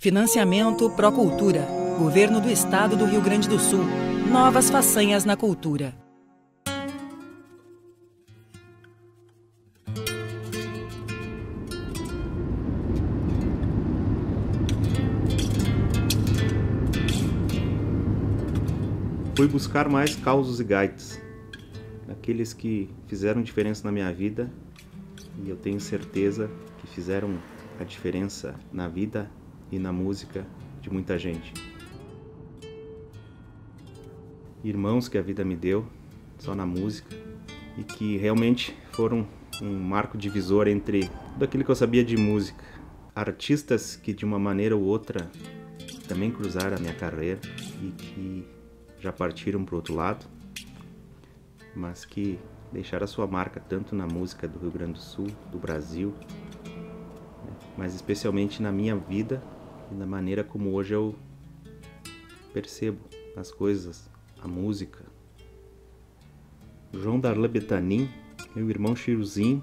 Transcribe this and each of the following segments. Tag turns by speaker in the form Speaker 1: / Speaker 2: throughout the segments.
Speaker 1: Financiamento Procultura. Governo do Estado do Rio Grande do Sul. Novas façanhas na cultura.
Speaker 2: Fui buscar mais causos e gaitas, aqueles que fizeram diferença na minha vida, e eu tenho certeza que fizeram a diferença na vida e na música de muita gente. Irmãos que a vida me deu, só na música, e que realmente foram um marco divisor entre tudo aquilo que eu sabia de música. Artistas que de uma maneira ou outra também cruzaram a minha carreira e que já partiram para o outro lado, mas que deixaram a sua marca tanto na música do Rio Grande do Sul, do Brasil, mas especialmente na minha vida e na maneira como hoje eu percebo as coisas, a música. João Darlan Betanin, meu irmão Chiruzinho.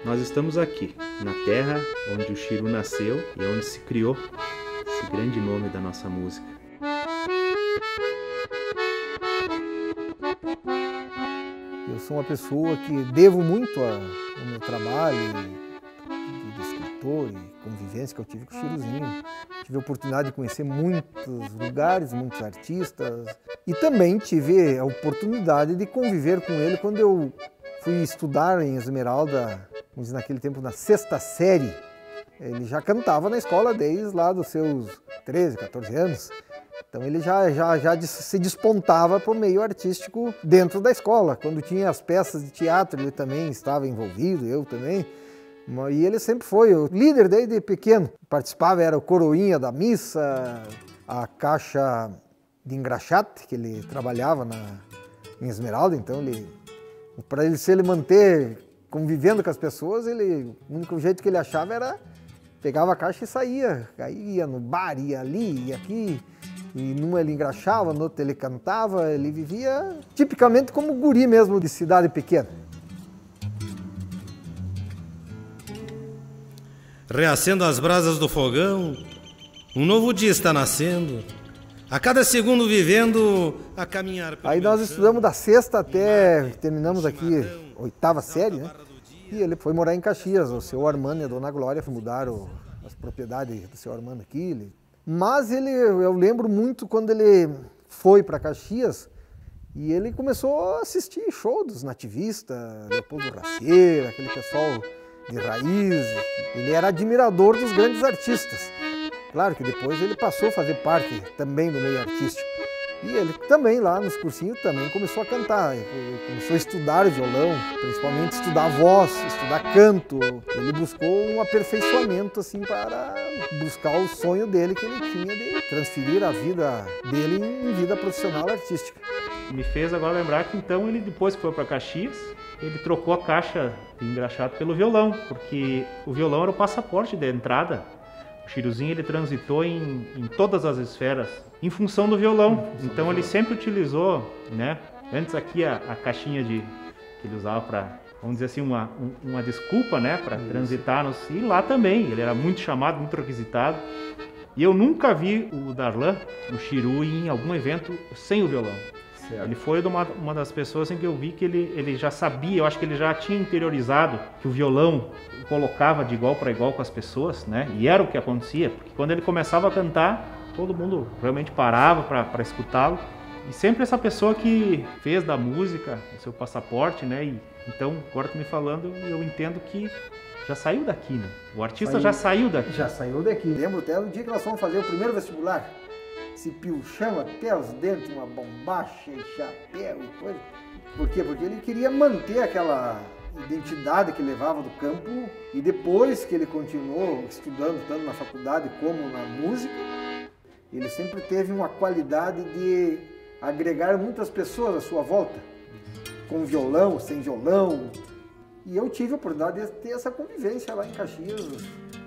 Speaker 2: Nós estamos aqui, na terra onde o Chiru nasceu e onde se criou esse grande nome da nossa música.
Speaker 3: Eu sou uma pessoa que devo muito ao meu trabalho de escritor e convivência que eu tive com o Chiruzinho. Tive a oportunidade de conhecer muitos lugares, muitos artistas, e também tive a oportunidade de conviver com ele quando eu fui estudar em Esmeralda, vamos dizer, naquele tempo, na 6ª série. Ele já cantava na escola desde lá dos seus 13, 14 anos. Então ele já se despontava para o meio artístico dentro da escola. Quando tinha as peças de teatro, ele também estava envolvido, eu também. E ele sempre foi o líder desde pequeno. Participava, era o coroinha da missa, a caixa de engraxate, que ele trabalhava em Esmeralda. Então, para ele se manter convivendo com as pessoas, o único jeito que ele achava era pegava a caixa e saía. Aí ia no bar, ia ali, ia aqui. E numa ele engraxava, no outro ele cantava. Ele vivia tipicamente como guri mesmo, de cidade pequena.
Speaker 4: Reacendo as brasas do fogão, um novo dia está nascendo, a cada segundo vivendo a caminhar.
Speaker 3: Aí nós estudamos da 6ª até, terminamos aqui, 8ª série, né? E ele foi morar em Caxias, o seu Armando e a dona Glória mudaram as propriedades do seu Armando aqui. Mas eu lembro muito quando ele foi para Caxias e ele começou a assistir show dos nativistas, Leopoldo Raceira, aquele pessoal de raiz. Ele era admirador dos grandes artistas. Claro que depois ele passou a fazer parte também do meio artístico. E ele também, lá nos cursinhos, também começou a cantar. Ele começou a estudar violão, principalmente estudar voz, estudar canto. Ele buscou um aperfeiçoamento assim, para buscar o sonho dele que ele tinha de transferir a vida dele em vida profissional artística.
Speaker 2: Me fez agora lembrar que então ele, depois que foi para Caxias, ele trocou a caixa de engraxate pelo violão, porque o violão era o passaporte de entrada. O Chiruzinho ele transitou em todas as esferas em função do violão. Então ele sempre utilizou, né? Antes aqui a caixinha que ele usava para, vamos dizer assim, uma desculpa, né? Para transitar e lá também. Ele era muito chamado, muito requisitado. E eu nunca vi o Darlan, o Chiru, em algum evento sem o violão. Certo. Ele foi uma das pessoas em que eu vi que ele já sabia, eu acho que ele já tinha interiorizado que o violão colocava de igual para igual com as pessoas, né? E era o que acontecia, porque quando ele começava a cantar, todo mundo realmente parava para escutá-lo. E sempre essa pessoa que fez da música o seu passaporte, né? E, então, agora tu me falando, eu entendo que já saiu daqui, né? O artista já saiu daqui.
Speaker 3: Já saiu daqui. Lembro até do dia que nós fomos fazer o primeiro vestibular. Esse piochão até os dentes, uma bombacha e chapéu e coisa. Por quê? Porque ele queria manter aquela identidade que levava do campo, e depois que ele continuou estudando tanto na faculdade como na música, ele sempre teve uma qualidade de agregar muitas pessoas à sua volta, com violão, sem violão. E eu tive a oportunidade de ter essa convivência lá em Caxias,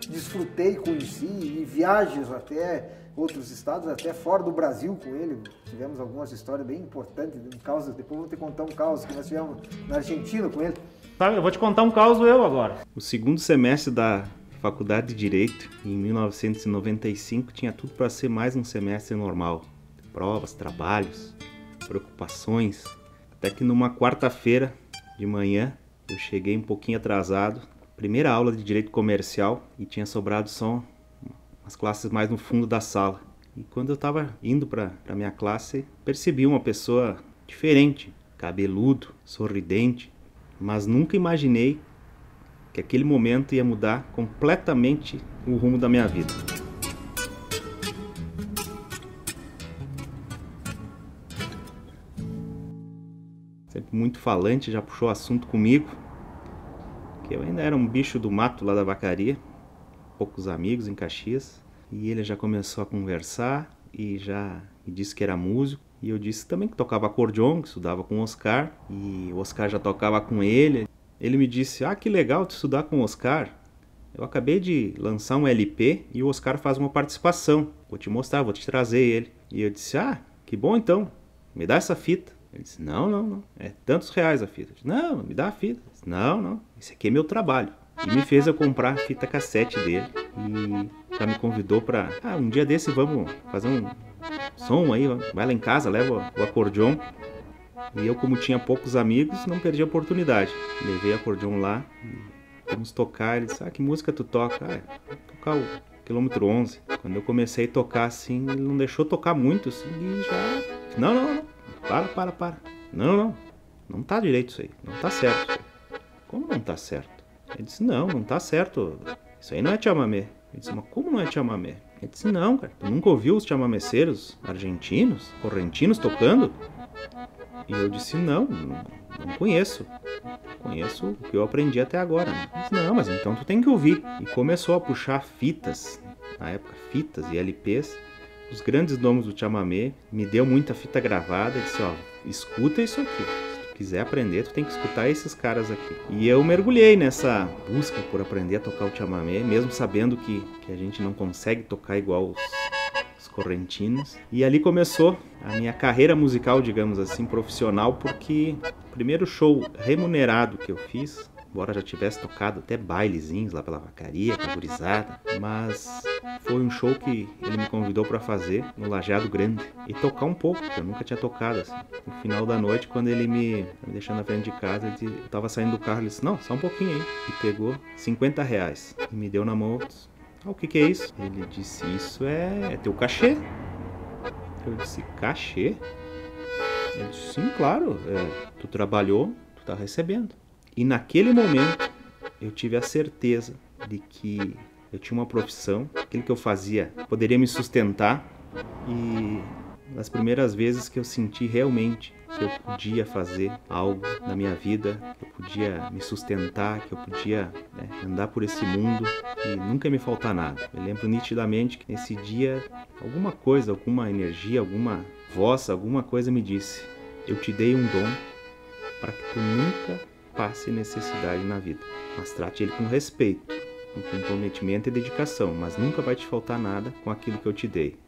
Speaker 3: desfrutei, conheci, e viagens até outros estados, até fora do Brasil com ele. Tivemos algumas histórias bem importantes, depois vou te contar um caos que nós tivemos na Argentina com ele.
Speaker 2: Sabe, eu vou te contar um caos eu agora. O segundo semestre da Faculdade de Direito, em 1995, tinha tudo para ser mais um semestre normal. Provas, trabalhos, preocupações. Até que numa quarta-feira de manhã, eu cheguei um pouquinho atrasado. Primeira aula de Direito Comercial e tinha sobrado só umas classes mais no fundo da sala. E quando eu estava indo para a minha classe, percebi uma pessoa diferente, cabeludo, sorridente, mas nunca imaginei que aquele momento ia mudar completamente o rumo da minha vida. Sempre muito falante, já puxou assunto comigo, que eu ainda era um bicho do mato lá da vacaria, poucos amigos em Caxias, e ele já começou a conversar e já me disse que era músico, e eu disse também que tocava acordeon, que estudava com o Oscar, e o Oscar já tocava com ele. Ele me disse, que legal tu estudar com o Oscar, eu acabei de lançar um LP e o Oscar faz uma participação, vou te mostrar, vou te trazer ele. E eu disse, que bom então, me dá essa fita. Ele disse, não, é tantos reais a fita. Eu disse, não, me dá a fita. Eu disse, não, esse aqui é meu trabalho. E me fez eu comprar a fita cassete dele e já me convidou para, um dia desse vamos fazer um som aí, vai lá em casa, leva o acordeon. E eu, como tinha poucos amigos, não perdi a oportunidade. Levei o acordeon lá e fomos tocar. Ele disse, que música tu toca? Vou tocar o Quilômetro 11. Quando eu comecei a tocar assim, ele não deixou tocar muito assim e já... Não. Para. Não tá direito isso aí, não tá certo isso aí. Como não tá certo? Ele disse, não tá certo, isso aí não é chamamé. Eu disse, mas como não é chamamé? Ele disse, não, cara, tu nunca ouviu os chamameceiros argentinos, correntinos tocando? E eu disse, não conheço. Conheço o que eu aprendi até agora. Ele disse, não, mas então tu tem que ouvir. E começou a puxar fitas, na época fitas e LPs, os grandes nomes do chamamé, me deu muita fita gravada, e disse, escuta isso aqui. Se tu quiser aprender, tu tem que escutar esses caras aqui. E eu mergulhei nessa busca por aprender a tocar o chamamé, mesmo sabendo que a gente não consegue tocar igual os correntinos. E ali começou a minha carreira musical, digamos assim, profissional, porque o primeiro show remunerado que eu fiz, embora já tivesse tocado até bailezinhos lá pela vacaria, com a gurizada, mas foi um show que ele me convidou para fazer no Lajeado Grande e tocar um pouco, porque eu nunca tinha tocado assim. No final da noite, quando ele me deixou na frente de casa, eu tava saindo do carro, ele disse, não, só um pouquinho aí. E pegou 50 reais e me deu na mão. O que é isso? Ele disse, isso é teu cachê. Eu disse, cachê? Ele disse, sim, claro, tu trabalhou, tu tá recebendo. E naquele momento eu tive a certeza de que eu tinha uma profissão, aquilo que eu fazia poderia me sustentar, e nas primeiras vezes que eu senti realmente que eu podia fazer algo na minha vida, que eu podia me sustentar, que eu podia andar por esse mundo e nunca me faltar nada. Eu lembro nitidamente que nesse dia alguma coisa, alguma energia, alguma voz, alguma coisa me disse, eu te dei um dom para que tu nunca passe necessidade na vida, mas trate ele com respeito, com comprometimento e dedicação, mas nunca vai te faltar nada com aquilo que eu te dei.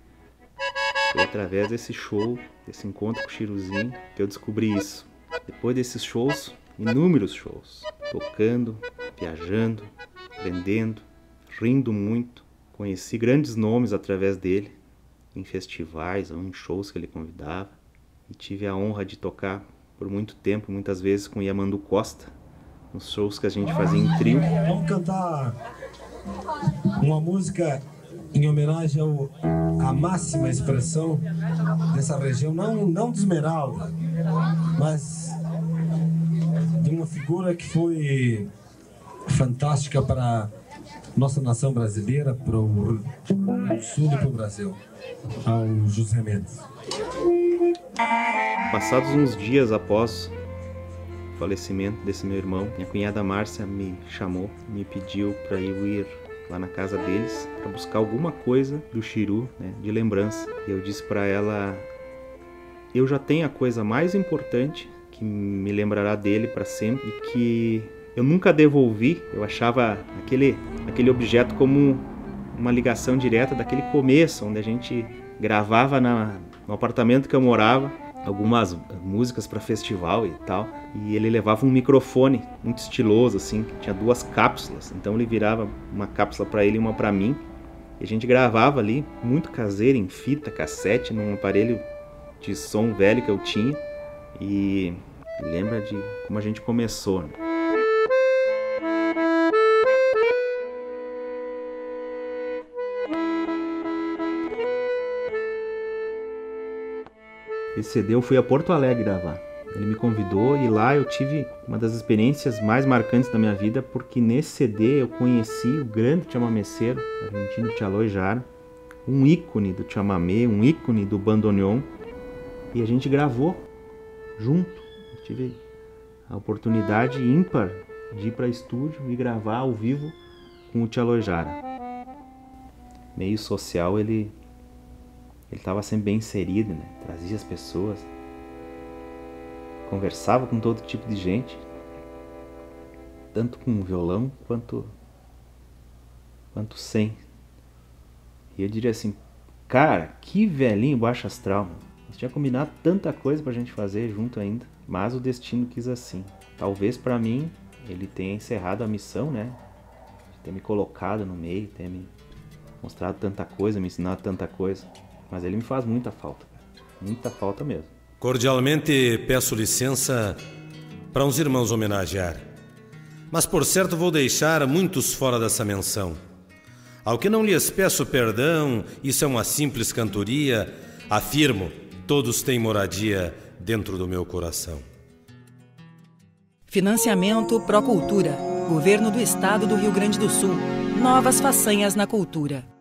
Speaker 2: Foi através desse show, desse encontro com o Chiruzinho, que eu descobri isso. Depois desses shows, inúmeros shows, tocando, viajando, aprendendo, rindo muito, conheci grandes nomes através dele, em festivais ou em shows que ele convidava, e tive a honra de tocar por muito tempo, muitas vezes com Yamandu Costa, nos shows que a gente fazia em trio.
Speaker 5: Vamos cantar uma música em homenagem à máxima expressão dessa região, não de Esmeralda, mas de uma figura que foi fantástica para nossa nação brasileira, para o Sul e para o Brasil, ao José Mendes.
Speaker 2: Passados uns dias após o falecimento desse meu irmão, minha cunhada Márcia me chamou, me pediu para eu ir lá na casa deles para buscar alguma coisa do Chiru, né, de lembrança. E eu disse para ela: eu já tenho a coisa mais importante que me lembrará dele para sempre e que eu nunca devolvi. Eu achava aquele objeto como uma ligação direta daquele começo, onde a gente gravava no apartamento que eu morava algumas músicas para festival e tal, e ele levava um microfone muito estiloso assim, que tinha 2 cápsulas, então ele virava uma cápsula para ele e uma para mim, e a gente gravava ali, muito caseiro, em fita cassete, num aparelho de som velho que eu tinha, e lembra de como a gente começou, né? Esse CD eu fui a Porto Alegre gravar. Ele me convidou e lá eu tive uma das experiências mais marcantes da minha vida, porque nesse CD eu conheci o grande chamameceiro argentino Chaloy Jara, um ícone do chamamé, um ícone do bandoneon, e a gente gravou junto. Eu tive a oportunidade ímpar de ir para estúdio e gravar ao vivo com o Chaloy Jara. Meio social, ele estava sempre bem inserido, né? Trazia as pessoas, conversava com todo tipo de gente, tanto com violão quanto sem. E eu diria assim: cara, que velhinho baixo astral, mano. Nós tinha combinado tanta coisa pra gente fazer junto ainda, mas o destino quis assim. Talvez pra mim ele tenha encerrado a missão, né? De ter me colocado no meio, ter me mostrado tanta coisa, me ensinado tanta coisa. Mas ele me faz muita falta, muita falta mesmo.
Speaker 4: Cordialmente peço licença para uns irmãos homenagear, mas por certo vou deixar muitos fora dessa menção. Ao que não lhes peço perdão, isso é uma simples cantoria, afirmo, todos têm moradia dentro do meu coração.
Speaker 1: Financiamento Procultura, Governo do Estado do Rio Grande do Sul. Novas façanhas na cultura.